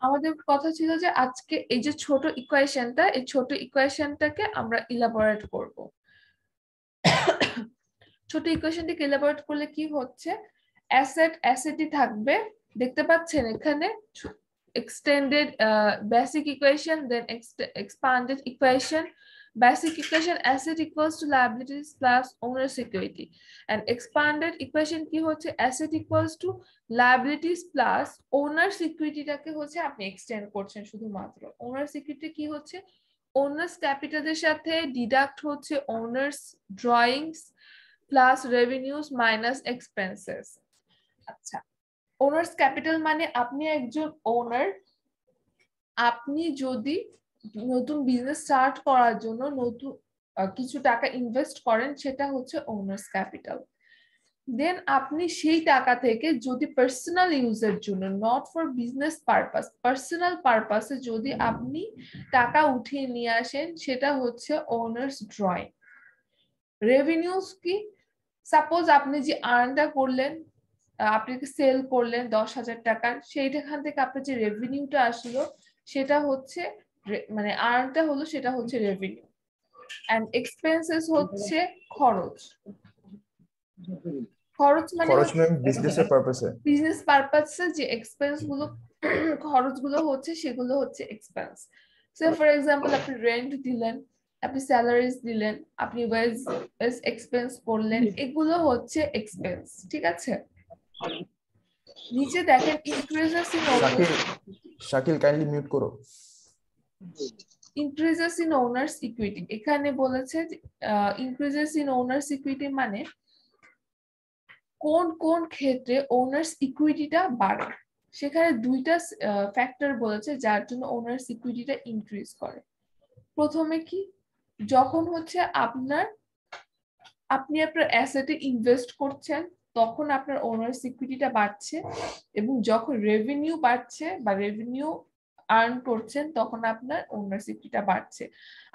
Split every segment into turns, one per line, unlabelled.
আমাদের কথা ছিল যে আজকে এই যে ছোট ইকুয়েশনটা, এই ছোট ইকুয়েশনটাকে আমরা ইলাবোরেট করব। ছোট ইকুয়েশনটাকে ইলাবোরেট করলে কি হচ্ছে, অ্যাসেটই থাকবে, দেখতে পাচ্ছেন এখানে extended basic equation, then expanded equation. Basic equation asset equals to liabilities plus owner security, and expanded equation কি হচ্ছে asset equals to liabilities plus owner security টাকে হচ্ছে আপনি এক্সটেন্ড করছেন শুধুমাত্র। owner security কি হচ্ছে, owners capital এর সাথে ডিডাক্ট হচ্ছে owners drawings plus revenues minus expenses. আচ্ছা, ওনার্স ক্যাপিটাল মানে আপনি একজন ওনার, আপনি যদি নতুন বিজনেস স্টার্ট করার জন্য নতুন কিছু টাকা ইনভেস্ট করেন, সেটা হচ্ছে ওনার্স ক্যাপিটাল। দেন আপনি সেই টাকা থেকে যদি পার্সোনাল ইউজের জন্য, not for business purpose, personal পারপাসে যদি আপনি টাকা উঠিয়ে নিয়ে আসেন, সেটা হচ্ছে ওনার্স ড্রয়িং। রেভিনিউস কি, সাপোজ আপনি যে আর্নটা করলেন, আপনি সেল করলেন 10,000 টাকার, সেইখান থেকে আপনার যে রেভিনিউটা আসলো সেটা হচ্ছে মানে আর্নটা হলো সেটা হচ্ছে রেভিনিউ। এন্ড এক্সপেন্সেস হচ্ছে খরচ। খরচ মানে
বিজনেসের পারপাসে,
বিজনেস পারপাসে যে এক্সপেন্স গুলো খরচগুলো হচ্ছে সেগুলো হচ্ছে এক্সপেন্স। সো ফর এক্সাম্পল আপনি রেন্ট দিলেন, আপনি স্যালারিজ দিলেন, আপনি ওয়েজ এক্সপেন্স করলেন, এগুলো হচ্ছে এক্সপেন্স। ঠিক আছে, নিচে দেখেন increases in
Shakil kindly mute করো।
ইনক্রিজেস ইন ওনার্স ইকুইটি, এখানে বলেছে ইনক্রিজেস ইন ওনার্স ইকুইটি মানে কোন কোন ক্ষেত্রে ওনার্স ইকুইটিটা বাড়ে। সেখানে দুইটা ফ্যাক্টর বলেছে যার জন্য ওনার্স ইকুইটিটা ইনক্রিজ করে। প্রথমে কি, যখন হচ্ছে আপনি আপনার অ্যাসেটে ইনভেস্ট করছেন তখন আপনার ওনার্স ইকুইটিটা বাড়ছে, এবং যখন রেভিনিউ বাড়ছে বা রেভিনিউ আর্ন করছেন তখন আপনার ওনার্স ইকুইটিটা বাড়ছে।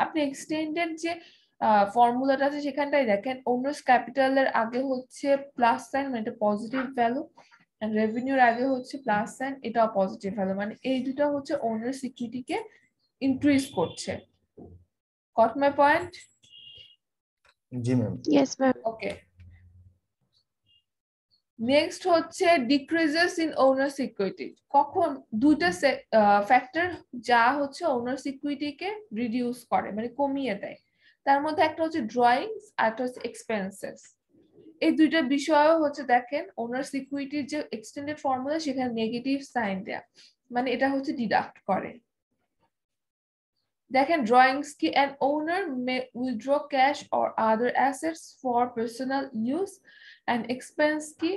আপনি এক্সটেন্ডেড যে ফর্মুলাটা আছে সেখানটাই দেখেন, ওনার্স ক্যাপিটালের আগে হচ্ছে প্লাস সাইন, মানে এটা পজিটিভ ভ্যালু, এন্ড রেভিনিউর আগে হচ্ছে প্লাস সাইন, এটাও পজিটিভ ভ্যালু, মানে এই দুটো হচ্ছে ওনার্স ইকুইটিকে ইনক্রিজ করছে। Got my point?
G ma'am.
Yes ma'am.
Okay, next হচ্ছে ডিক্রিজেস ইন ওনার্স ইকুইটি। কখন দুইটা ফ্যাক্টর যা হচ্ছে ওনার্স ইকুইটিকে রিডিউস করে, মানে কমিয়ে দেয়। তার মধ্যে একটা হচ্ছে ড্রয়িংস আর একটা হচ্ছে এক্সপেন্সেস। এই দুইটা বিষয় হচ্ছে দেখেন ওনার্স ইকুইটির যে এক্সটেন্ডেড ফর্মুলা সেখানে নেগেটিভ সাইন দেয়া, মানে এটা হচ্ছে ডিডাক্ট করে। দেখেন ড্রয়িংস কি, an owner may withdraw cash or other assets for personal use, and expense কি,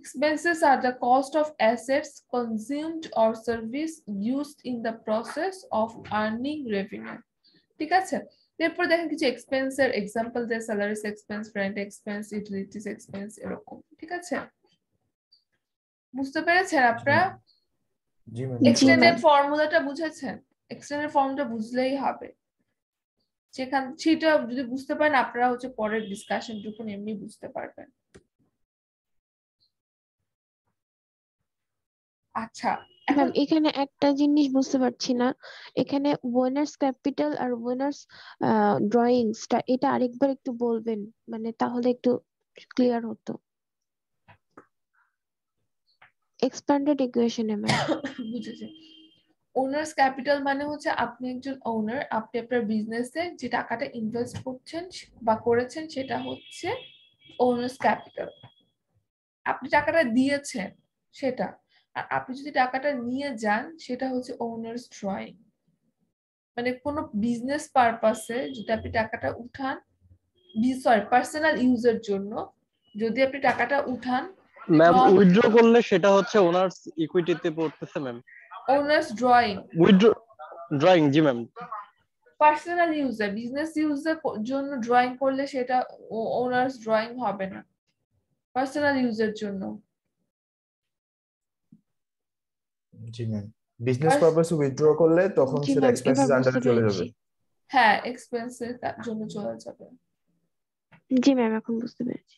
expenses are the cost of assets consumed or service used in the process of earning revenue। ঠিক আছে, এরপর দেখেন কিছু এক্সপেন্সের example দেয়, salaries expense, rent expense, utilities expense, এরকম। ঠিক আছে, বুঝতে পেরেছেন আপনারা?
জি ম্যাম।
এক্সটেন্ডেড ফর্মুলাটা বুঝেছেন? এক্সটেন্ডেড ফর্মুলা বুঝলেই হবে, সেটা যদি বুঝতে পারেন আপনারা হচ্ছে পরের ডিসকাশন যখন এমনি বুঝতে পারবেন। আচ্ছা, এখন
এখানে একটা জিনিস বুঝতে পারছি না, এখানে ওনার্স ক্যাপিটাল আর ওনার্স ড্রয়িংসটা এটা আরেকবার একটু বলবেন, মানে তাহলে একটু ক্লিয়ার হতো। এক্সপ্যান্ডেড ইকুয়েশনে ম্যাম।
বুঝেছি, ওনার্স ক্যাপিটাল মানে হচ্ছে আপনি একজন ওনার, আপনি আপনার বিজনেসে যে টাকাটা ইনভেস্ট করছেন বা করেছেন সেটা হচ্ছে ওনার্স ক্যাপিটাল। আপনি টাকাটা দিয়েছেন সেটা, আর আপনি যদি টাকাটা নিয়ে যান সেটা হচ্ছে ওনার্স ড্রয়িং। মানে কোনো বিজনেস পারপাসে যদি আপনি টাকাটা উঠান, পার্সোনাল ইউজের জন্য যদি আপনি টাকাটা উঠান,
ম্যাম উইথড্র করলে সেটা হচ্ছে ওনার্স ইকুইটিতে পড়তেছে ma'am.
Owners drawing,
withdraw drawing, জি ম্যাম।
পার্সোনাল ইউজার বিজনেস ইউজের জন্য ড্রয়িং করলে সেটা ওনার্স ড্রয়িং হবে না, পার্সোনাল ইউজের জন্য।
জি ম্যাম, বিজনেস পারপাসে উইথড্র করলে তখন
জি
সেটা
ম্যাম,
এক্সপেন্সেস
এবার
আন্ডারে
বুঝতে
চলে
পেরেছি।
যাবে।
হ্যাঁ, এক্সপেন্সের জন্য চলে যাবে।
জি ম্যাম, এখন বুঝতে পেরেছি।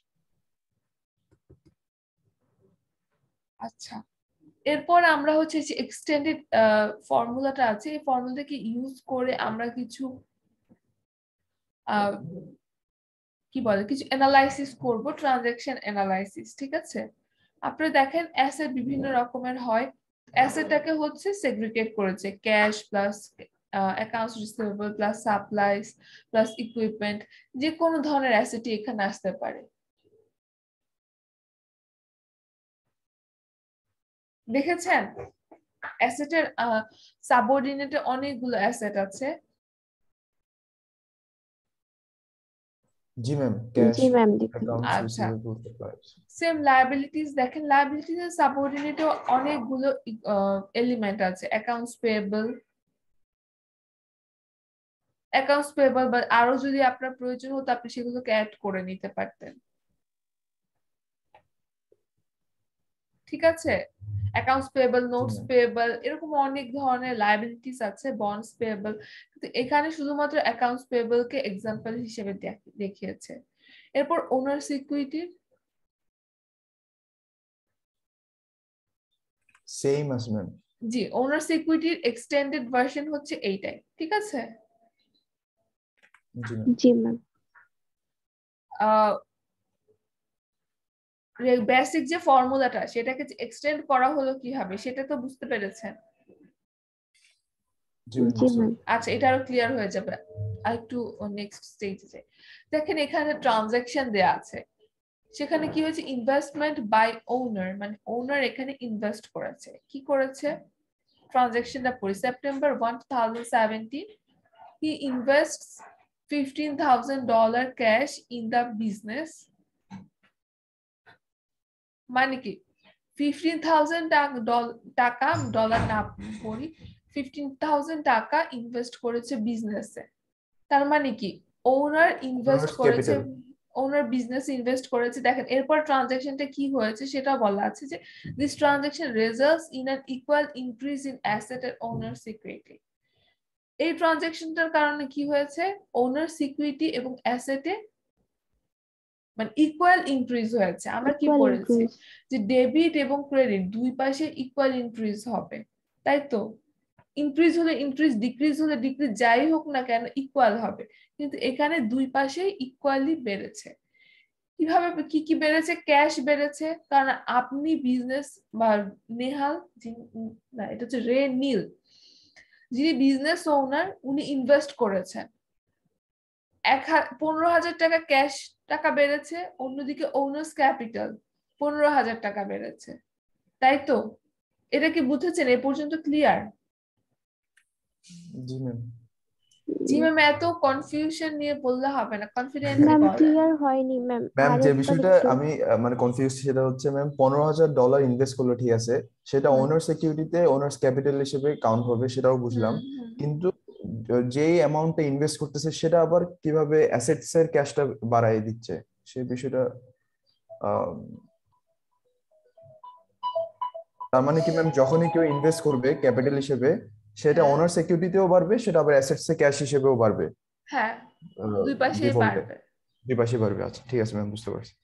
আচ্ছা, এরপর আমরা হচ্ছে যে এক্সটেন্ডেড ফর্মুলাটা আছে, এই ফর্মুলাটাকে ইউজ করে আমরা কিছু কি বলে কিছু অ্যানালাইসিস করব, ট্রানজাকশন অ্যানালাইসিস। ঠিক আছে, আপনারা দেখেন অ্যাসেট বিভিন্ন রকমের হয়। অ্যাসেটটাকে হচ্ছে সেগ্রিগেট করেছে, cash plus accounts receivable plus supplies plus equipment, যে কোনো ধরনের অ্যাসেটই এখানে আসতে পারে। দেখেছেন অ্যাসেটের সাবঅর্ডিনেটে অনেকগুলো অ্যাসেট আছে।
জি ম্যাম, ক্যাশ,
জি ম্যাম দেখতে
অ্যাকাউন্টস
আচ্ছা,
রিসিভেবল, সাপ্লাইস।
সেম লায়াবিলিটিস দেখেন, লায়াবিলিটিস সাবঅর্ডিনেটে অনেকগুলো এলিমেন্ট আছে, অ্যাকাউন্টস পেয়েবল বা আরো যদি আপনার প্রয়োজন হতো আপনি সেগুলোকে অ্যাড করে নিতে পারতেন। ঠিক আছে, অ্যাকাউন্টস পেয়েবল, নোটস পেয়েবল, এরকম অনেক ধরনের লায়াবিলিটিস আছে, বন্ডস পেয়েবল, কিন্তু এখানে শুধুমাত্র অ্যাকাউন্টস পেয়েবল কে এক্সাম্পল হিসেবে দেখিয়েছে। এরপর ওনার সিকিউরিটি
সেম আছে ম্যাম।
জি, ওনার সিকিউরিটির এক্সটেন্ডেড ভার্সন হচ্ছে এইটাই। ঠিক আছে,
জি ম্যাম।
জি ম্যাম
বেসিক যে ফর্মুলাটা সেটাকে এক্সটেন্ড করা হলো কিভাবে সেটা তো বুঝতে পেরেছেন।
জি ম্যাম,
জি ম্যাম
আচ্ছা, এটা আরো ক্লিয়ার হয়ে যাবে। আর একটু নেক্সট স্টেজে যাই। দেখেন এখানে ট্রানজাকশন দেয়া আছে, সেখানে কি হয়েছে, ইনভেস্টমেন্ট বাই ওনার, মানে ওনার এখানে ইনভেস্ট করেছে। কি করেছে, ট্রানজাকশনটা পড়ি, September 1, 2017 he invests $15,000 cash in the business। মানে কি 15,000 টাকা, ডলার না পড়ি, 15,000 টাকা ইনভেস্ট করেছে বিজনেসে। তার মানে কি ওনার ইনভেস্ট
Owner's
করেছে,
capital.
ওনার বিজনেস ইনভেস্ট করেছে। দেখেন এরপর ট্রানজাকশনটা কি হয়েছে সেটা বলা আছে যে this transaction results in an equal increase in asset and owner security. এই ট্রানজাকশনটার কারণে কি হয়েছে, ওনার সিকিউরিটি এবং অ্যাসেটে মানে ইকুয়াল ইনক্রিজ হয়েছে। আমরা কি
ইকুয়াল
পড়েছি
ইনক্রিজ
যে ডেবিট এবং ক্রেডিট দুই পাশে ইকুয়াল ইনক্রিজ হবে, তাই তো? ইনক্রিজ হলে ইনক্রিজ, ডিক্রিজ হলে ডিক্রিজ, যাই হোক না কেন ইকুয়াল হবে, কিন্তু এখানে দুই পাশে ইকুয়ালি বেড়েছে। কিভাবে কি কি বেড়েছে, ক্যাশ বেড়েছে কারণ আপনি বিজনেস বা নেহাল না এটা হচ্ছে রে নীল, যিনি বিজনেস ওনার উনি ইনভেস্ট করেছেন, 15,000 টাকা ক্যাশ টাকা বেড়েছে, অন্যদিকে ওনার্স ক্যাপিটাল 15,000 টাকা বেড়েছে, তাই তো? এটা কি বুঝেছেন এ পর্যন্ত ক্লিয়ার?
জি ম্যাম।
জি ম্যাম, এত কনফিউশন নিয়ে বললে হবে না, কনফিডেন্টলি
ম্যাম
বলেন।
ক্লিয়ার হয়নি ম্যাম
ম্যাম, যে
আরেকবার
বিষয়টা
একটু
আমি মানে কনফিউজ, সেটা হচ্ছে ম্যাম $15,000 ইনভেস্ট করলো, ঠিক আছে, সেটা ওনার সিকিউরিটিতে ওনার্স ক্যাপিটাল হিসেবে কাউন্ট হবে, সেটাও বুঝলাম। কিন্তু যেই অ্যামাউন্টটা ইনভেস্ট করতেছে সেটা আবার কিভাবে অ্যাসেটস এর ক্যাশটা বাড়ায় দিচ্ছে, সেই বিষয়টা আহ, তার মানে কি ম্যাম, যখনই কেউ ইনভেস্ট করবে ক্যাপিটাল হিসেবে, সেটা
হ্যাঁ।
ওনার সিকিউরিটিতেও বাড়বে, সেটা আবার অ্যাসেটস এ ক্যাশ হিসেবেও বাড়বে,
হ্যাঁ, দুই পাশেই
ডিফল্টে
পারবে।
দুই পাশে বাড়বে। আচ্ছা ঠিক আছে ম্যাম, বুঝতে পারছি।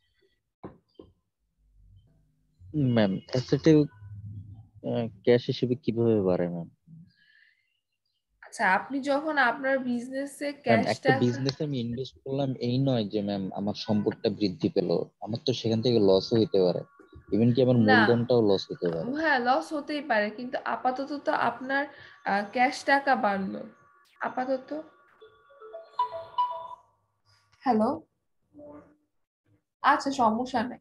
ম্যাম অ্যাসেটে ক্যাশ হিসেবে কিভাবে বাড়ে ম্যাম?
আচ্ছা, আপনি যখন আপনার বিজনেসে
ম্যাম একটা
ক্যাশটা,
বিজনেসে আমি ইনভেস্ট করলাম, এই নয় যে ম্যাম আমার সম্পদটা বৃদ্ধি পেলো, আমার তো সেখান থেকে লসও হইতে পারে, ইভেন কি আমার
না
মূলধনটাও লস হতে পারে।
হ্যাঁ লস হতেই পারে, কিন্তু আপাতত তো আপনার ক্যাশ টাকা বাড়লো আপাতত। হ্যালো, আচ্ছা সমস্যা নেই।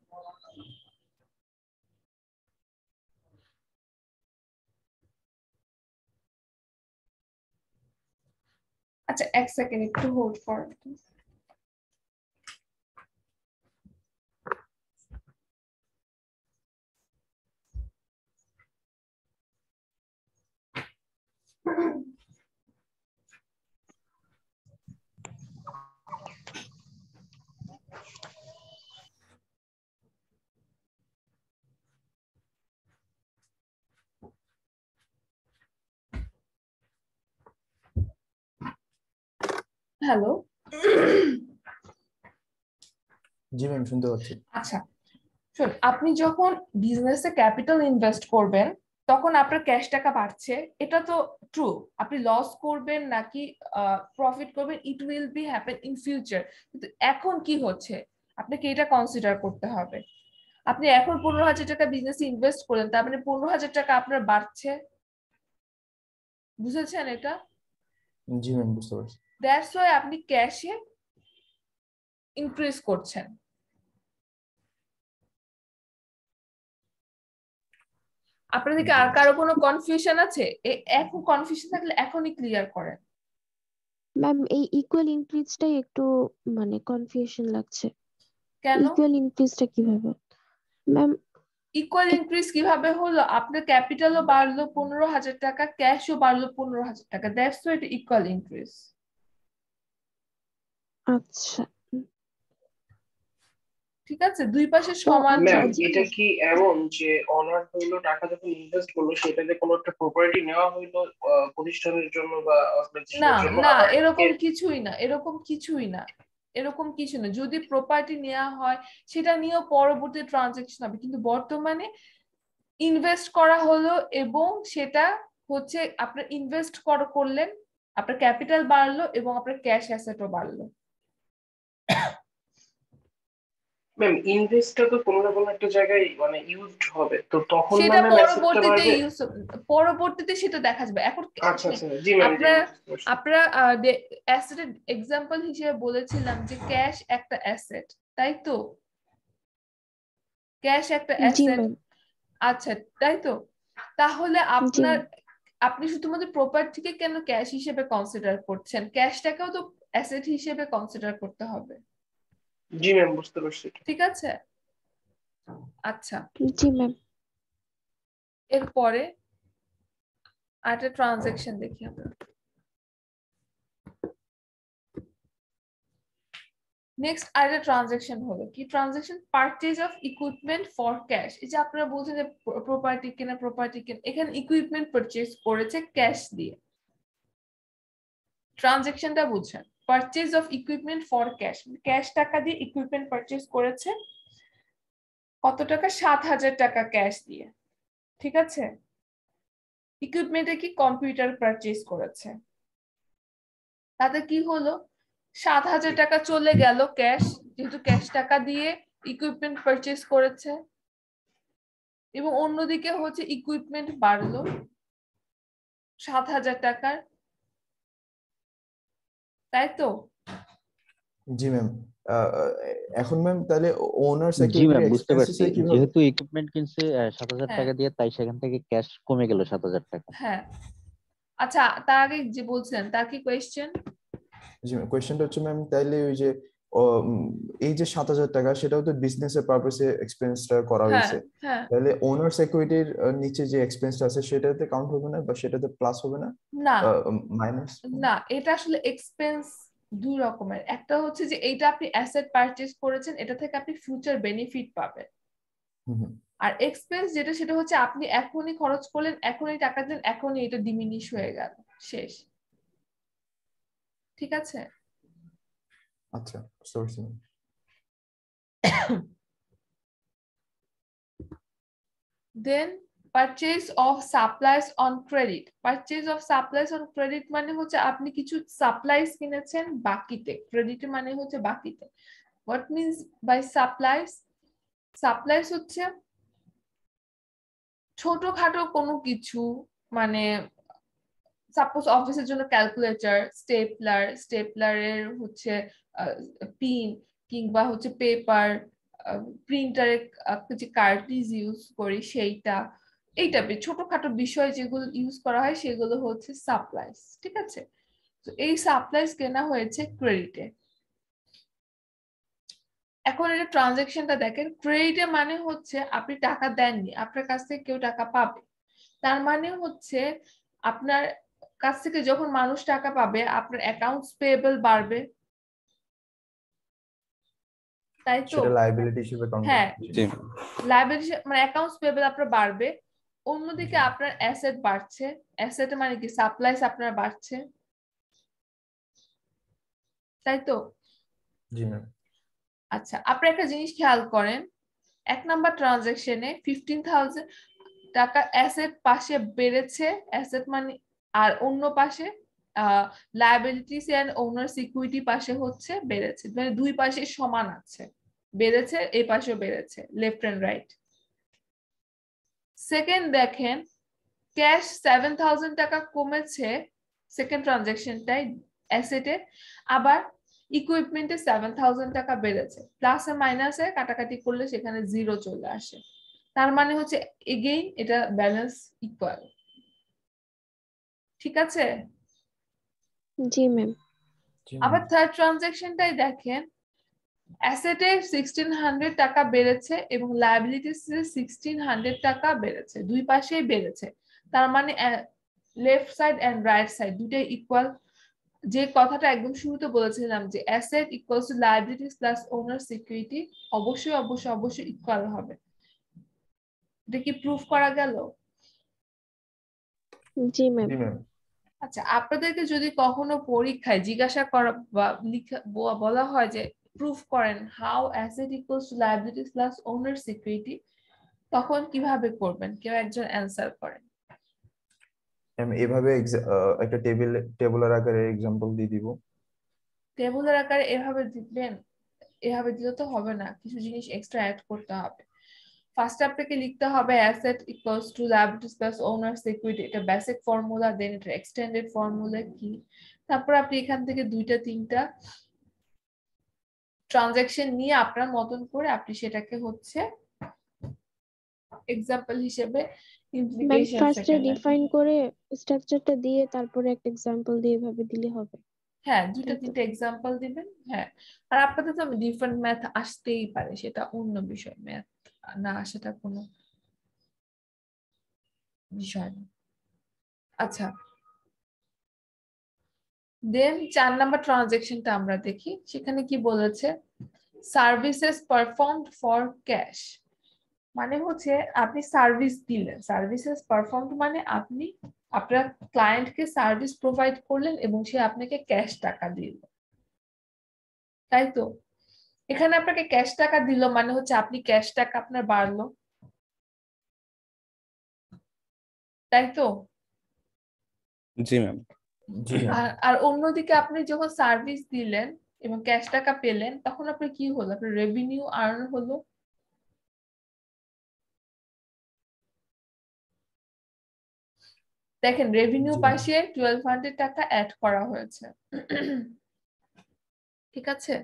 আচ্ছা এক সেকেন্ড একটু হোল্ড করেন। হ্যালো।
জি ম্যাম, শুনতে পাচ্ছি।
আচ্ছা শোন, আপনি যখন বিজনেসে ক্যাপিটাল ইনভেস্ট করবেন তখন আপনার ক্যাশ টাকা বাড়ছে, এটা তো ট্রু। আপনি লস করবেন নাকি প্রফিট করবেন, it will be happen in future. কিন্তু এখন কি হচ্ছে আপনাকে এটা কনসিডার করতে হবে। আপনি এখন 15,000 টাকা বিজনেসে ইনভেস্ট করলেন, তার মানে 15,000 টাকা আপনার বাড়ছে। বুঝেছেন এটা?
জি ম্যাম, বুঝতে পারছি।
দ্যাটস ওয়াই আপনি ক্যাশে ইনক্রিজ করছেন। আপনাদেরকে আর কারো কোনো কনফিউশন আছে? এখন কনফিউশন থাকলে এখনই ক্লিয়ার করেন।
ম্যাম এই ইকুয়াল ইনক্রিজটাই একটু মানে কনফিউশন লাগছে।
কেন
ইকুয়াল ইনক্রিজটা কিভাবে ম্যাম?
ইকুয়াল ইনক্রিজ কিভাবে হলো? আপনার ক্যাপিটালও বাড়লো 15,000 টাকা, ক্যাশও বাড়লো 15,000 টাকা, দ্যাটস ওয়াই এটা ইকুয়াল ইনক্রিজ।
আচ্ছা
ঠিক আছে, দুই পাশে সমান
আচ্ছা,
ম্যাম
জি।
এটা কি এমন যে অনার হইলো টাকা যখন ইনভেস্ট করলো সেটাতে কোনো একটা প্রপার্টি নেওয়া হইলো প্রতিষ্ঠানের জন্য বা
না
অর্গানাইজেশনের জন্য,
না,
আবার
এরকম কিছুই না, এরকম কিছুই না, এরকম কিছু না। যদি প্রপার্টি নেওয়া হয় সেটা নিয়েও পরবর্তী ট্রানজেকশন হবে, কিন্তু বর্তমানে ইনভেস্ট করা হলো এবং সেটা হচ্ছে আপনার ইনভেস্ট করলেন, আপনার ক্যাপিটাল বাড়লো এবং আপনার ক্যাশ অ্যাসেটও বাড়লো।
ম্যাম ইনভেস্টটা তো কোনো না কোনো একটা জায়গায় মানে ইউজড হবে, তো তখন না
সেটা
ম্যাম অ্যাসেটটা বাড়বে।
পরবর্তীতে সেটা দেখা যাবে। এখন
আচ্ছা আচ্ছা, জি ম্যাম, জি
আপনারা
বুঝতে পারছি।
আপনারা অ্যাসেটের এক্সাম্পল হিসেবে বলেছিলাম যে ক্যাশ একটা অ্যাসেট, তাই তো? ক্যাশ একটা
জি
অ্যাসেট,
ম্যাম।
আচ্ছা তাই তো? তাহলে
জি
আপনি শুধুমাত্র প্রপার্টিকে কেন ক্যাশ হিসেবে কনসিডার করছেন? ক্যাশটাকেও তো অ্যাসেট হিসেবে কনসিডার করতে হবে।
জি ম্যাম, বুঝতে পারছি।
ঠিক আছে, আচ্ছা।
জি ম্যাম।
এরপরে আরেকটা ট্রানজেকশন দেখি আমরা। নেক্সট আরেকটা ট্রানজেকশন হলো কি? Transaction purchase of equipment for cash. এই যে আপনারা বলছেন যে প্রপার্টি কেনা, এখানে ইকুইপমেন্ট পারচেজ করেছে ক্যাশ দিয়ে। ট্রানজেকশনটা বুঝছেন? Purchase of equipment for cash, cash টাকা দিয়ে ইকুইপমেন্ট পারচেজ করেছে। কত টাকা? 7,000 টাকা ক্যাশ দিয়ে। ঠিক আছে, ইকুইপমেন্টে কি কম্পিউটার পারচেজ করেছে। তাতে কি হলো? 7,000 টাকা চলে গেল ক্যাশ, যেহেতু ক্যাশ টাকা দিয়ে ইকুইপমেন্ট পারচেজ করেছে, এবং অন্যদিকে হচ্ছে ইকুইপমেন্ট বাড়লো 7,000 টাকার, তাই তো?
জি ম্যাম। এখন ম্যাম তাহলে ওনার
জি
সিকিউরিটি
ম্যাম, বুঝতে পারছি।
এক্সপেন্সেস কিভাবে?
যেহেতু ইকুইপমেন্ট কিনছে 7,000
হ্যাঁ
টাকা দিয়ে, তাই সেখান থেকে ক্যাশ কমে গেল 7,000 টাকা।
হ্যাঁ, আচ্ছা তার আগে যে বলছিলেন তার কি কোয়েশ্চেন?
জি ম্যাম, কোয়েশ্চেনটা হচ্ছে ম্যাম তাইলে ওই যে এই যে 7,000 টাকা সেটাও তো বিজনেসের পারপাসে এক্সপেন্সটা করা
হ্যাঁ
হয়েছে,
হ্যাঁ,
তাহলে ওনার সিকিউরিটির নিচে যে এক্সপেন্সটা আছে সেটাতে কাউন্ট হবে না বা সেটাতে প্লাস হবে না,
না
মাইনাস?
না, এটা আসলে এক্সপেন্স দুই রকমের। একটা হচ্ছে যে এইটা আপনি অ্যাসেট পারচেজ করেছেন, এটা থেকে আপনি ফিউচার বেনিফিট পাবেন। আর এক্সপেন্স যেটা, সেটা হচ্ছে আপনি এখনই খরচ করলেন, এখনই টাকা দিলেন, এখনই এটা ডিমিনিশ হয়ে গেল, শেষ। ঠিক আছে,
আচ্ছা, বুঝতে পারছি ma'am.
Then purchase of supplies on credit. Purchase of supplies on credit মানে হচ্ছে আপনি কিছু সাপ্লাইজ কিনেছেন বাকিতে, ক্রেডিট মানে হচ্ছে বাকিতে। What means by supplies? Supplies হচ্ছে ছোটখাটো কোনো কিছু, মানে সাপোজ অফিসের জন্য ক্যালকুলেটর, স্টেপলারের হচ্ছে পিন, কিংবা হচ্ছে পেপার, প্রিন্টারে যে কার্ট্রিজ ইউজ করি সেইটা, এই টাইপের ছোটখাটো বিষয় যেগুলো ইউজ করা হয় সেগুলো হচ্ছে সাপ্লাইজ। ঠিক আছে, তো এই সাপ্লাইজ কেনা হয়েছে ক্রেডিটে। এখন এটা ট্রানজেকশনটা দেখেন, ক্রেডিটে মানে হচ্ছে আপনি টাকা দেননি, আপনার কাছ থেকে কেউ টাকা পাবে, তার মানে হচ্ছে আপনার কাছ থেকে যখন মানুষ টাকা পাবে আপনার অ্যাকাউন্টস পেয়েবল বাড়বে, তাই তো?
সেটা লায়াবিলিটি হিসেবে কাউন্ট
হ্যাঁ,
হবে।
জি
লায়াবিলিটি মানে অ্যাকাউন্টস পেয়েবল আপনার বাড়বে। অন্যদিকে আপনার অ্যাসেট বাড়ছে, অ্যাসেট মানে কি? সাপ্লাইস আপনার বাড়ছে, তাই তো?
জি ম্যাম।
আচ্ছা, আপনি একটা জিনিস খেয়াল করেন, 1 নাম্বার ট্রানজেকশনে 15,000 টাকা অ্যাসেট পাশে বেড়েছে, অ্যাসেট মানে, আর অন্য পাশে লায়াবিলিটিস এন্ড ওনার্স ইকুইটি পাশে হচ্ছে বেড়েছে, মানে দুই পাশে সমান আছে, বেড়েছে, এই পাশেও বেড়েছে, লেফট এন্ড রাইট। সেকেন্ড দেখেন, ক্যাশ 7,000 টাকা কমেছে সেকেন্ড ট্রানজাকশনটাই অ্যাসেটে, আবার ইকুইপমেন্টে 7,000 টাকা বেড়েছে, প্লাসে মাইনাসে কাটাকাটি করলে সেখানে জিরো চলে আসে, তার মানে হচ্ছে এগেইন এটা ব্যালেন্স ইকুয়াল। ঠিক আছে?
জি ম্যাম।
আবার থার্ড ট্রানজাকশনটাই দেখেন, অ্যাসেটে 1,600 টাকা বেড়েছে এবং লায়াবিলিটিসে 1,600 টাকা বেড়েছে, দুই পাশেই বেড়েছে, তার মানে left side and right side দুটাই ইকুয়াল। যে কথাটা একদম শুরুতে বলেছিলাম যে asset equals to liabilities plus owner security, অবশ্যই অবশ্যই অবশ্যই ইকুয়াল হবে। এটা কি প্রুফ করা গেল?
জি ম্যাম।
আচ্ছা, আপনাদেরকে যদি কখনো পরীক্ষায় জিজ্ঞাসা করা বা বলা হয় যে প্রুফ করেন how asset equals to liabilities plus owner security, তখন কিভাবে করবেন? কেউ একজন অ্যান্সার করেন।
এভাবে একটা টেবুলার আকারে এক্সাম্পল দিয়ে দিব।
টেবুলার আকারে এভাবে দিবেন? এভাবে দিলে তো হবে না, কিছু জিনিস এক্সট্রা অ্যাড করতে হবে। ফার্স্ট আপনাকে লিখতে হবে asset equals to liabilities plus owner security, এটা বেসিক ফর্মুলা, দেন এটা এক্সটেন্ডেড ফর্মুলা কি, তারপর আপনি এখান থেকে দুইটা তিনটা ট্রানজাকশন নিয়ে আপনার মতন করে আপনি সেটাকে হচ্ছে এক্সাম্পল হিসেবে
ম্যাম
ইমপ্লিকেশন
ফার্স্টে ডিফাইন করে স্ট্রাকচারটা দিয়ে তারপরে একটা এক্সাম্পল দিয়ে এভাবে দিলে হবে।
হ্যাঁ, দুইটা তিনটা এক্সাম্পল দিবেন। হ্যাঁ, আর আপনাদের তো ডিফারেন্ট ম্যাথ আসতেই পারে, সেটা অন্য বিষয়, ম্যাথ না সেটা কোনো বিষয় না। আচ্ছা, দেন 4 নাম্বার ট্রানজাকশনটা আমরা দেখি, সেখানে কি বলেছে, সার্ভিসেস পারফর্মড ফর ক্যাশ, মানে হচ্ছে আপনি সার্ভিস দিলেন, সার্ভিসেস পারফর্মড মানে আপনি আপনার ক্লায়েন্টকে সার্ভিস প্রোভাইড করলেন এবং সে আপনাকে ক্যাশ টাকা দিল, তাই তো? এখানে আপনাকে ক্যাশ টাকা দিল মানে হচ্ছে আপনি ক্যাশ টাকা আপনার বাড়লো, তাই তো?
জি ম্যাম।
আর অন্যদিকে আপনি যখন সার্ভিস দিলেন এবং ক্যাশ টাকা পেলেন, তখন আপনার কি হলো? আপনার রেভিনিউ আর্ন হলো। দেখেন রেভিনিউ পাশে 1,200 টাকা অ্যাড করা হয়েছে, ঠিক আছে?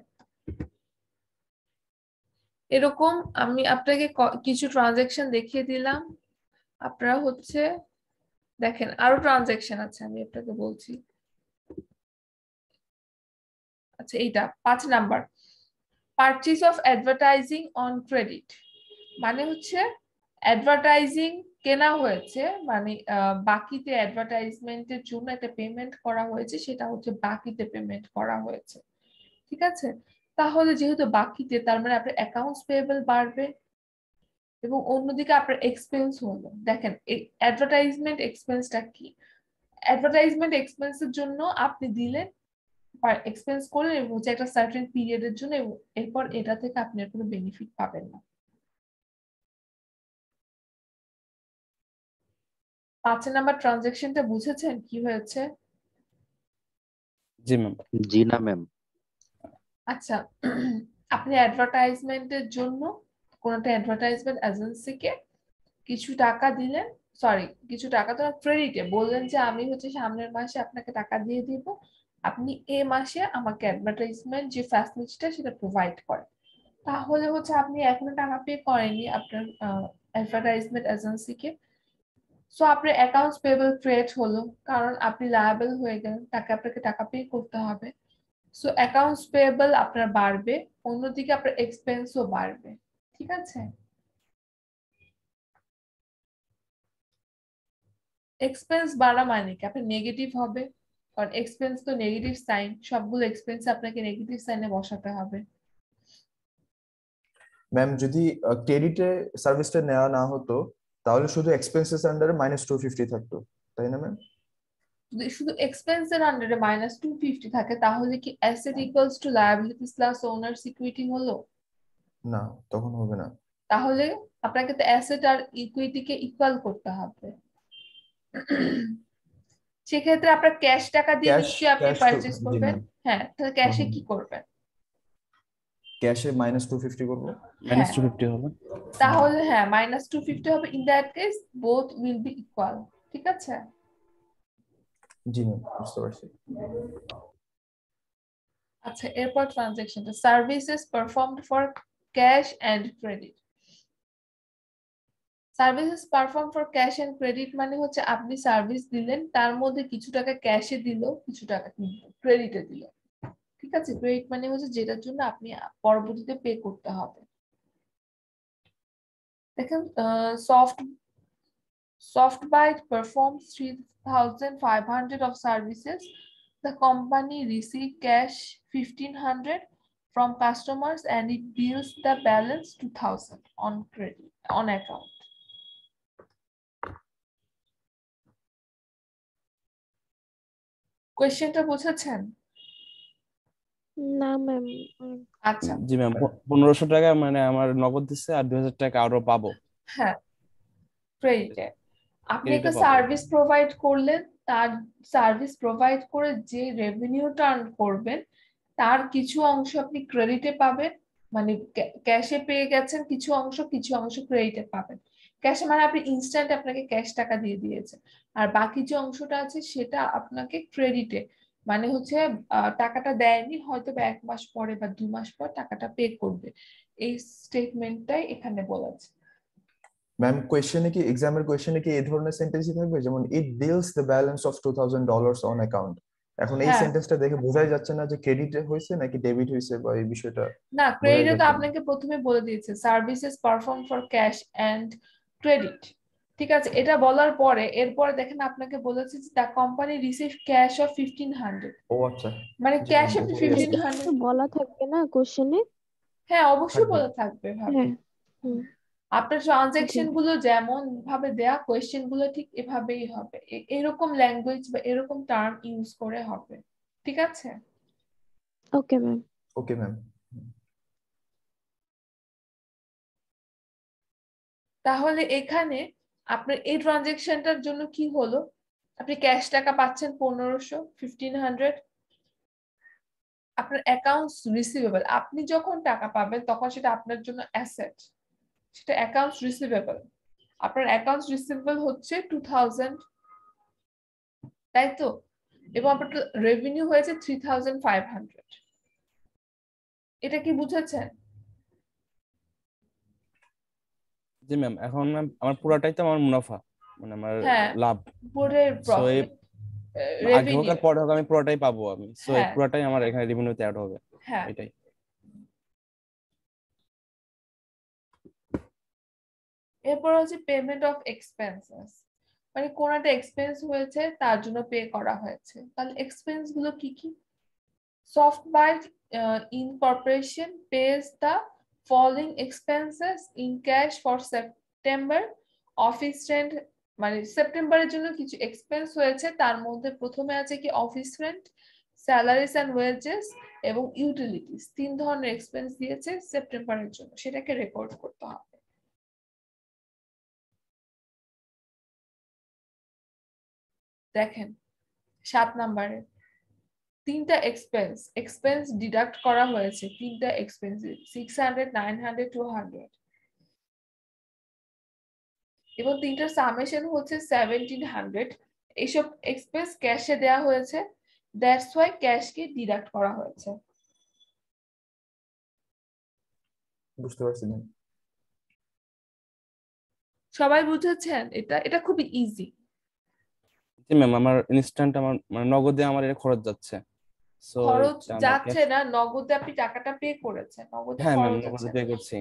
এরকম আমি আপনাকে কিছু ট্রানজাকশন দেখিয়ে দিলাম, আপনারা হচ্ছে দেখেন আরো ট্রানজাকশন আছে, আমি আপনাকে বলছি। আচ্ছা, এইটা 5 number, purchase of advertising on credit, মানে হচ্ছে অ্যাডভার্টাইজিং কেনা হয়েছে, মানে বাকিতে অ্যাডভার্টাইজমেন্টের জন্য একটা পেমেন্ট করা হয়েছে, সেটা হচ্ছে বাকিতে পেমেন্ট করা হয়েছে, ঠিক আছে? তাহলে যেহেতু বাকিতে, তার মানে আপনার অ্যাকাউন্টস পেয়েবল বাড়বে এবং অন্যদিকে আপনার এক্সপেন্স হলো। দেখেন অ্যাডভার্টাইজমেন্ট এক্সপেন্সটা কি? অ্যাডভার্টাইজমেন্ট এক্সপেন্সের জন্য আপনি দিলেন, এক্সপেন্স করলেন এবং হচ্ছে একটা সার্টেন পিরিয়ডের জন্য, এবং এরপর এটা থেকে আপনি আর কোনো বেনিফিট পাবেন না। 5 নাম্বার ট্রানজাকশনটা বুঝেছেন কি হয়েছে?
জি ম্যাম।
জি না ম্যাম।
আচ্ছা, আপনি অ্যাডভার্টাইজমেন্টের জন্য কোন একটা অ্যাডভার্টাইজমেন্ট এজেন্সিকে কিছু টাকা দিলেন, সরি কিছু টাকা তো ক্রেডিটে বললেন যে আমি হচ্ছে সামনের মাসে আপনাকে টাকা দিয়ে দিব, আপনি এই মাসে আমাকে অ্যাডভার্টাইজমেন্ট যে ফ্যাসিলিটিটা সেটা প্রোভাইড করেন। তাহলে হচ্ছে আপনি এখনো টাকা পে করেননি আপনার অ্যাডভার্টাইজমেন্ট এজেন্সিকে, সো আপনার অ্যাকাউন্টস পেয়েবল ক্রিয়েট হলো, কারণ আপনি লায়াবল হয়ে গেলেন, আপনাকে টাকা পে করতে হবে। সো অ্যাকাউন্টস পেয়েবল আপনার বাড়বে, অন্যদিকে আপনার এক্সপেন্সও বাড়বে, ঠিক আছে? এক্সপেন্স বাড়া মানে কি? আপনার নেগেটিভ হবে, কারণ এক্সপেন্স তো নেগেটিভ সাইন, সবগুলো এক্সপেন্স আপনাকে নেগেটিভ সাইনে বসাতে হবে।
ম্যাম যদি ক্রেডিটে সার্ভিসটা নেওয়া না হতো তাহলে শুধু এক্সপেন্সেস আন্ডারে -250 থাকতো, তাই না ম্যাম?
যদি শুধু এক্সপেন্সের আন্ডারে -250 থাকে, তাহলে কি asset equals to liabilities plus owner security হলো?
না, তখন হবে না।
তাহলে আপনাকে তো অ্যাসেট আর ইকুইটিকে ইকুয়াল করতে হবে। সেক্ষেত্রে আপনার ক্যাশ টাকা দিয়ে
ক্যাশ
নিশ্চয়ই আপনি
ক্যাশ
পারচেজ
জি
করবেন।
ম্যাম।
হ্যাঁ, তাহলে ক্যাশে কি করবেন?
ক্যাশে -250 করবো।
মাইনাস
হ্যাঁ
250 হবে।
তাহলে হ্যাঁ -250 হবে। In that case both will be equal. ঠিক আছে?
জি ম্যাম, বুঝতে পারছি।
আচ্ছা, এরপর ট্রানজাকশনটা services performed for cash and credit. Services perform for cash and credit মানে হচ্ছে আপনি সার্ভিস দিলেন, তার মধ্যে কিছু টাকা ক্যাশে দিল, কিছু টাকা ক্রেডিটে দিল। ঠিক আছে? ক্রেডিট মানে হচ্ছে যেটার জন্য আপনি পরবর্তীতে পে করতে হবে। দেখেন, SoftBite performs 3,500 of services. The company received cash 1,500 from customers and it bills the balance 2,000 on credit on account. কোয়েশ্চেনটা বুঝেছেন?
না ম্যাম।
আচ্ছা,
জি ম্যাম, 1500 টাকা মানে আমার নগদ দিচ্ছে আর 2000 টাকা আরো পাবো
হ্যাঁ ক্রেডিটে। আপনি
ক্রেডিটে
একটা
পাবো।
সার্ভিস প্রোভাইড করলেন, তার সার্ভিস প্রোভাইড করে যে রেভিনিউটা আর্ন করবেন তার কিছু অংশ আপনি ক্রেডিটে পাবেন, মানে ক্যাশে পেয়ে গেছেন কিছু অংশ, কিছু অংশ ক্রেডিটে পাবেন। ক্যাশে মানে আপনি ইনস্ট্যান্ট আপনাকে ক্যাশ টাকা দিয়ে দিয়েছে, আর বাকি যে অংশটা আছে সেটা আপনাকে ক্রেডিটে, মানে হচ্ছে টাকাটা দেয়নি, হয়তো বা 1 মাস পরে বা 2 মাস পর টাকাটা পে করবে। এই স্টেটমেন্টটাই এখানে বলেছে।
ম্যাম এক্সামের কোয়েশ্চেনে কি এই ধরনের সেন্টেন্সই থাকবে, যেমন it bills the balance of $2,000 on account? এখন এই
হ্যাঁ,
সেন্টেন্সটা দেখে বোঝাই যাচ্ছে না যে ক্রেডিট হয়েছে নাকি ডেবিট হয়েছে, বা এই বিষয়টা
না
বোঝাই
ক্রেডিটে তো
যাচ্ছে না।
আপনাকে প্রথমে বলে দিয়েছে services perform for cash and credit. ঠিক আছে, এটা বলার পরে এরপরে দেখেন আপনাকে বলেছে যে the company receive cash of 1,500,
ও আচ্ছা,
মানে
জি
ক্যাশ
ম্যাম,
আপনি
উপরেই আছে।
1,500।
বলা থাকবে না কোশ্চেনে?
হ্যাঁ অবশ্যই
থাকবে।
বলে থাকবে ভাবে।
হ্যাঁ। হুম।
আপনার
জি।
ট্রানজাকশন গুলো যেমন ভাবে দেয়া, কোয়েশ্চেন গুলো ঠিক এভাবেই হবে, এরকম ল্যাঙ্গুয়েজ বা এরকম টার্ম ইউজ করে হবে। ঠিক আছে?
Okay ma'am.
Okay ma'am.
তাহলে এখানে আপনার এই ট্রানজাকশনটার জন্য কি হলো, আপনি ক্যাশ টাকা পাচ্ছেন 1,500 আপনার অ্যাকাউন্টস রিসিভেবল, আপনি যখন টাকা পাবেন তখন সেটা আপনার জন্য অ্যাসেট, সেটা অ্যাকাউন্টস রিসিভেবল। আপনার অ্যাকাউন্টস রিসিভেবল হচ্ছে 2,000, তাই তো? এবং আপনার রেভিনিউ হয়েছে 3,500। এটা কি বুঝেছেন?
জি ম্যাম, এখন ম্যাম আমার পুরাটাই তো আমার মুনাফা, মানে আমার
হ্যাঁ,
লাভ।
পুরো
সো এই
প্রফিট
আগে হোক
রেভিনিউ।
আর পরে হোক আমি পুরোটাই পাবো আমি, সো এই
হ্যাঁ
পুরোটাই আমার এখানে রেভিনিউতে অ্যাড হবে,
হ্যাঁ।
এটাই।
এরপর হচ্ছে পেমেন্ট অফ এক্সপেন্সেস, মানে কোন একটা এক্সপেন্স হয়েছে তার জন্য পে করা হয়েছে। তাহলে এক্সপেন্স গুলো কি কি? SoftBite Incorporation pays the following expenses in cash for September. Office rent, মানে সেপ্টেম্বরের জন্য কিছু এক্সপেন্স হয়েছে, তার মধ্যে প্রথমে আছে কি office rent, salaries and wages এবং ইউটিলিটিস। 3 ধরনের এক্সপেন্স দিয়েছে সেপ্টেম্বরের জন্য, সেটাকে রেকর্ড করতে হবে। দেখেন 7 নম্বরে 3টা এক্সপেন্স ডিডাক্ট করা হয়েছে, 3টা এক্সপেন্স 600, 900, 200 এবং 3টার সামেশন হচ্ছে 1700। এইসব এক্সপেন্স ক্যাশে দেয়া হয়েছে, দ্যাটস ওয়াই ক্যাশকে ডিডাক্ট করা হয়েছে।
বুঝতে পারছি ম্যাম।
সবাই বুঝেছেন? এটা এটা খুবই ইজি।
জি ম্যাম, আমার ইনস্ট্যান্ট আমার মানে নগদে আমার এটা খরচ যাচ্ছে, সো
খরচ
এটা আমার
যাচ্ছে
ক্যাশ।
না, নগদে আপনি টাকাটা পে করেছেন, নগদে
হ্যাঁ ম্যাম,
খরচ
নগদে
আছে।
পে করছি,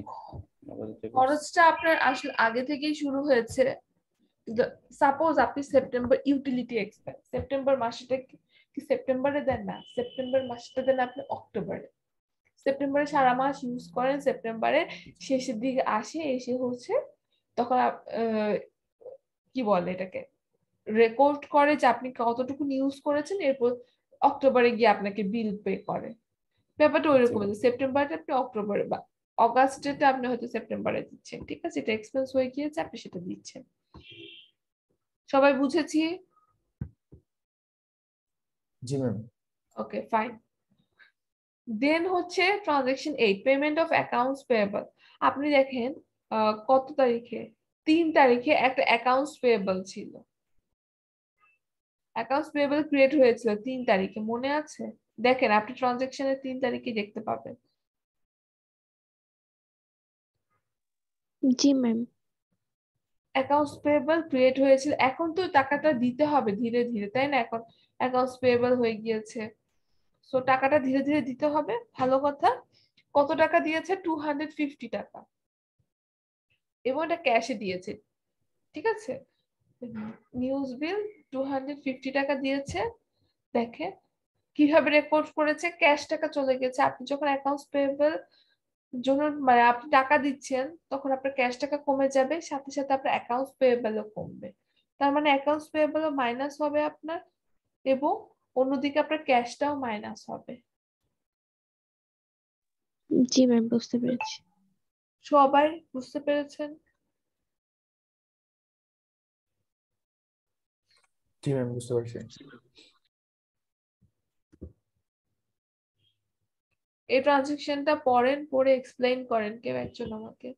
নগদে পে করছি।
খরচটা আপনার আসলে আগে থেকেই শুরু হয়েছে। সাপোজ আপনি সেপ্টেম্বর ইউটিলিটি এক্সপেন্স সেপ্টেম্বর মাসেটা কি সেপ্টেম্বরে দেন না, সেপ্টেম্বর মাসটা দেন আপনি অক্টোবরে। সেপ্টেম্বরে সারা মাস ইউজ করেন, সেপ্টেম্বরে শেষের দিকে এসে হচ্ছে তখন কি বলে এটাকে রেকর্ড করে যে আপনি কতটুকু ইউজ করেছেন, এরপর অক্টোবরে গিয়ে আপনাকে বিল পে করে। ব্যাপারটা ওইরকম, সেপ্টেম্বরে আপনি অক্টোবরে বা অগাস্টেতে আপনি হয়তো সেপ্টেম্বরে দিচ্ছেন, ঠিক আছে, এটা এক্সপেন্স হয়ে গিয়েছে, আপনি সেটা দিচ্ছেন। সবাই বুঝেছি?
জি ম্যাম।
ওকে ফাইন। দেন হচ্ছে transaction 8, payment of accounts payable. আপনি দেখেন কত তারিখে, 3 তারিখে একটা অ্যাকাউন্টস পেয়েবল ছিল, অ্যাকাউন্টস পেয়েবল ক্রিয়েট হয়েছিল 3 তারিখে, মনে আছে? দেখেন আপনি ট্রানজাকশনের 3 তারিখে দেখতে পাবেন।
জি ম্যাম।
অ্যাকাউন্টস পেয়েবল ক্রিয়েট হয়েছিল, এখন তো টাকাটা দিতে হবে ধীরে ধীরে, তাই না? এখন অ্যাকাউন্টস পেয়েবল হয়ে গিয়েছে, সো টাকাটা ধীরে ধীরে দিতে হবে, ভালো কথা। কত টাকা দিয়েছে? 250 টাকা, এবং এটা ক্যাশে দিয়েছে, ঠিক আছে। নিউজ বিল 250 টাকা দিয়েছে। দেখেন কিভাবে রেকর্ড করেছে, ক্যাশ টাকা চলে গেছে। আপনি যখন অ্যাকাউন্টস পেয়েবল জন্য মানে আপনি টাকা দিচ্ছেন, তখন আপনার ক্যাশ টাকা কমে যাবে, সাথে সাথে আপনার অ্যাকাউন্টস পেয়েবলও কমবে। তার মানে অ্যাকাউন্টস পেয়েবলও মাইনাস হবে আপনার, এবং অন্যদিকে আপনার ক্যাশটাও মাইনাস হবে।
জি ম্যাম, বুঝতে পেরেছি।
সবাই বুঝতে পেরেছেন?
জি ম্যাম, বুঝতে পারছি।
এই ট্রানজেকশনটা পড়েন, পড়ে এক্সপ্লেইন করেন কেউ একজন আমাকে।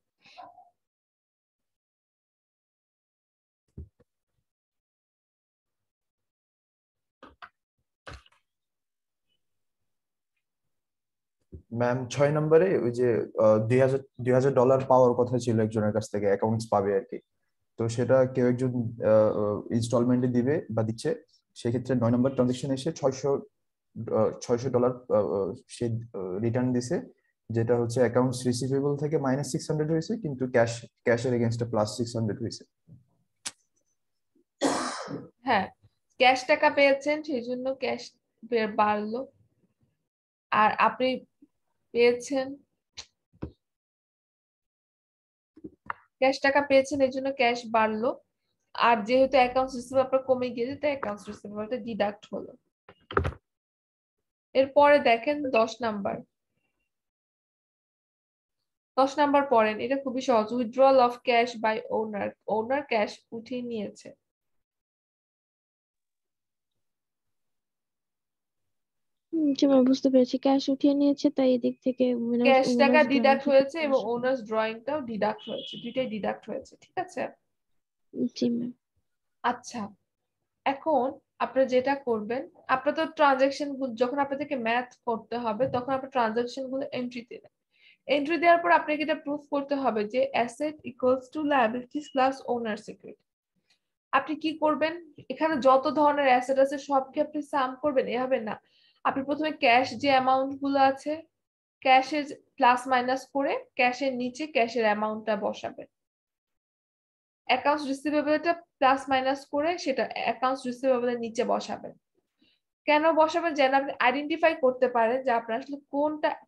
ম্যাম 6 নম্বরে ওই যে $2,000 পাওয়ার কথা ছিল একজনের কাছ থেকে, অ্যাকাউন্টস পাবে আর কি। তো সেটা কেউ একজন ইনস্টলমেন্টে দিবে বা দিচ্ছে, সেক্ষেত্রে 9 নম্বর ট্রানজেকশন এসে $600 সে রিটার্ন দিছে, যেটা হচ্ছে অ্যাকাউন্টস রিসিভেবল থেকে -600 হয়েছে, কিন্তু ক্যাশের এগেইনস্টে +600 হয়েছে।
হ্যাঁ, ক্যাশ টাকা পেয়েছেন, সেই জন্য ক্যাশ বাড়লো। আর আপনি পেয়েছেন ক্যাশ টাকা পেয়েছেন, এই জন্য ক্যাশ বাড়লো। আর যেহেতু অ্যাকাউন্টস রিসিভেবল আপনার কমে গিয়েছে, তাই অ্যাকাউন্টস রিসিভেবলটা ডিডাক্ট হলো। এরপরে দেখেন 10 নাম্বার। 10 নাম্বার পড়েন, এটা খুবই সহজ। Withdrawal of cash by owner, owner cash উঠিয়ে নিয়েছে।
জি ম্যাম, বুঝতে পেরেছি। ক্যাশ উঠিয়ে নিয়েছে, তাই এদিক থেকে
ক্যাশ টাকা
ওনার্স ড্রয়িং
ডিডাক্ট
থেকে
হয়েছে এবং
cash
ওনার্স ড্রয়িংটাও ডিডাক্ট হয়েছে, দুইটাই ডিডাক্ট হয়েছে, ঠিক আছে।
জি ম্যাম।
আচ্ছা, এখন আপনারা যেটা করবেন, আপনার তো ট্রানজাকশন যখন আপনাদেরকে ম্যাথ করতে হবে, তখন আপনার ট্রানজাকশন গুলো এন্ট্রি দেবেন। এন্ট্রি দেওয়ার পর আপনাকে এটা প্রুফ করতে হবে যে asset equals to liabilities plus owners equity. আপনি কি করবেন, এখানে যত ধরনের অ্যাসেট আছে সবকে আপনি সাম করবেন এভাবে না। আপনি প্রথমে ক্যাশ যে অ্যামাউন্ট গুলো আছে, ক্যাশের প্লাস মাইনাস করে ক্যাশের নিচে ক্যাশের অ্যামাউন্টটা বসাবেন। অ্যাকাউন্টস রিসিভেবলটা প্লাস মাইনাস করে সেটা অ্যাকাউন্টস রিসিভেবলের নিচে বসাবেন। কেন বসাবেন? যেন আপনি আইডেন্টিফাই করতে পারেন যে আপনার আসলে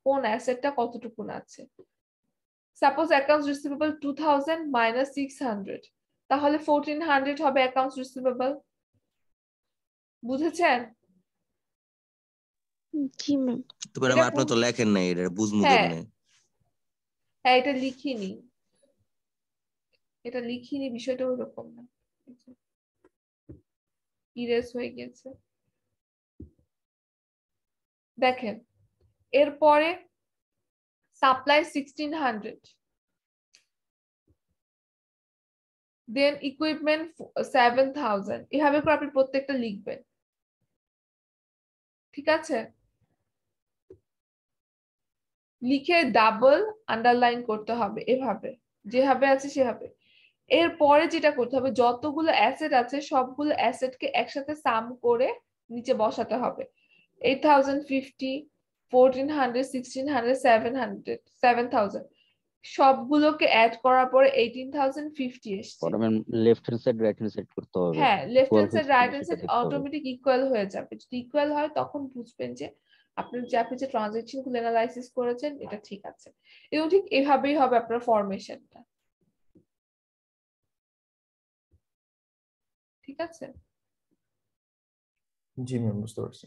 কোন অ্যাসেটটা কতটুকু আছে। সাপোজ অ্যাকাউন্টস রিসিভেবল 2000 মাইনাস 600, তাহলে 1400 হবে অ্যাকাউন্টস রিসিভেবল। বুঝেছেন?
জি ম্যাম।
তো ম্যাডাম আপনি তো লেখেন নাই, এটা বুঝমু
হ্যাঁ
কেমনে?
হ্যাঁ, এটা লিখিনি, এটা লিখিনি, বিষয়টা ওরকম না, ইরেজ হয়ে গেছে। দেখেন এরপরে সাপ্লাই 1600, দেন ইকুইপমেন্ট 7000, এভাবে করে আপনি প্রত্যেকটা লিখবেন, ঠিক আছে। লিখে ডাবল আন্ডারলাইন করতে হবে, এভাবে যেভাবে আছে সেভাবে। এরপরে যেটা করতে হবে, যতগুলো অ্যাসেট আছে সবগুলো অ্যাসেটকে একসাথে সাম করে নিচে বসাতে হবে। 8050, 1400, 1600, 700, 7000 সবগুলোকে অ্যাড করার পরে 18050 এসছে।
পরে ma'am left hand side right hand side করতে হবে,
হ্যাঁ, লেফট
ইকুয়াল
হ্যান্ড সাইড
হয়েছে
রাইট
কিনা
হ্যান্ড
সেটা
সাইড
দেখতে হবে।
অটোমেটিক ইকুয়াল হয়ে যাবে। যদি ইকুয়াল হয় তখন বুঝবেন যে আপনি যে ট্রানজাকশন গুলো অ্যানালাইসিস করেছেন এটা ঠিক আছে। এবং ঠিক এভাবেই হবে আপনার ফরমেশনটা, ঠিক আছে।
জি ম্যাম, বুঝতে পারছি।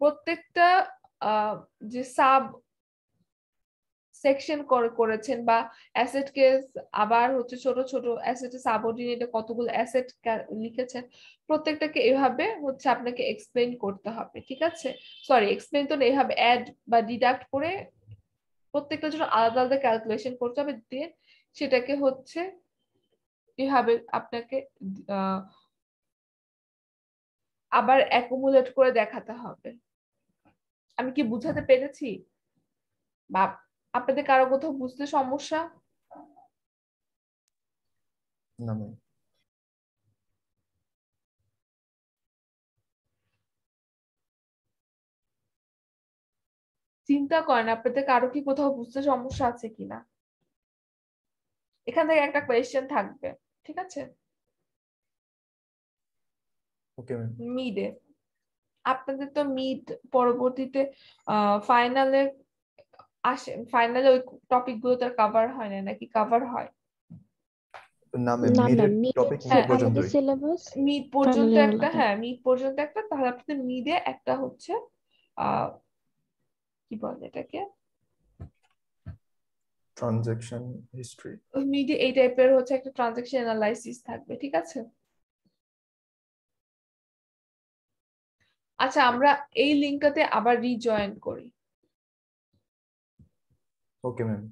প্রত্যেকটা যে সাব সেকশন করেছেন বা অ্যাসেট কে আবার হচ্ছে ছোট ছোট অ্যাসেটের সাবঅর্ডিনেটে কতগুলো অ্যাসেট লিখেছেন, প্রত্যেকটাকে এভাবে হচ্ছে আপনাকে এক্সপ্লেইন করতে হবে, ঠিক আছে? সরি, এক্সপ্লেইন তো না, এভাবে অ্যাড বা ডিডাক্ট করে প্রত্যেকটার জন্য আলাদা আলাদা ক্যালকুলেশন করতে হবে, দিয়ে সেটাকে হচ্ছে এভাবে আপনাকে আবার অ্যাকুমুলেট করে দেখাতে হবে। আমি কি বুঝাতে পেরেছি? বা আপনাদের কারো কোথাও বুঝতে সমস্যা?
না ম্যাম।
চিন্তা করেন আপনাদের কারো কি কোথাও বুঝতে সমস্যা আছে কিনা। এখান থেকে একটা কোয়েশ্চেন থাকবে, ঠিক আছে?
Okay ma'am.
মিডে আপনাদের তো মিড পরবর্তীতে ফাইনালে আসে, ফাইনালে ওই টপিক গুলো তার কভার হয় না নাকি কভার হয়?
না ম্যাম,
না
মিডের
ম্যাম, মিড
টপিক
হচ্ছে
মিড
আমাদের
পর্যন্তই।
সিলেবাস,
মিড পর্যন্ত
ফাইনালের
একটা,
আলাদা।
হ্যাঁ মিড পর্যন্ত একটা, তাহলে আপনাদের মিডে একটা হচ্ছে আহ কি বলে এটাকে,
ট্রানজাকশন হিস্ট্রি।
মিডে এই টাইপের হচ্ছে একটা ট্রানজাকশন অ্যানালাইসিস থাকবে, ঠিক আছে? আচ্ছা, আমরা এই লিঙ্কটাতে আবার রিজয়েন করি।
Okay ma'am.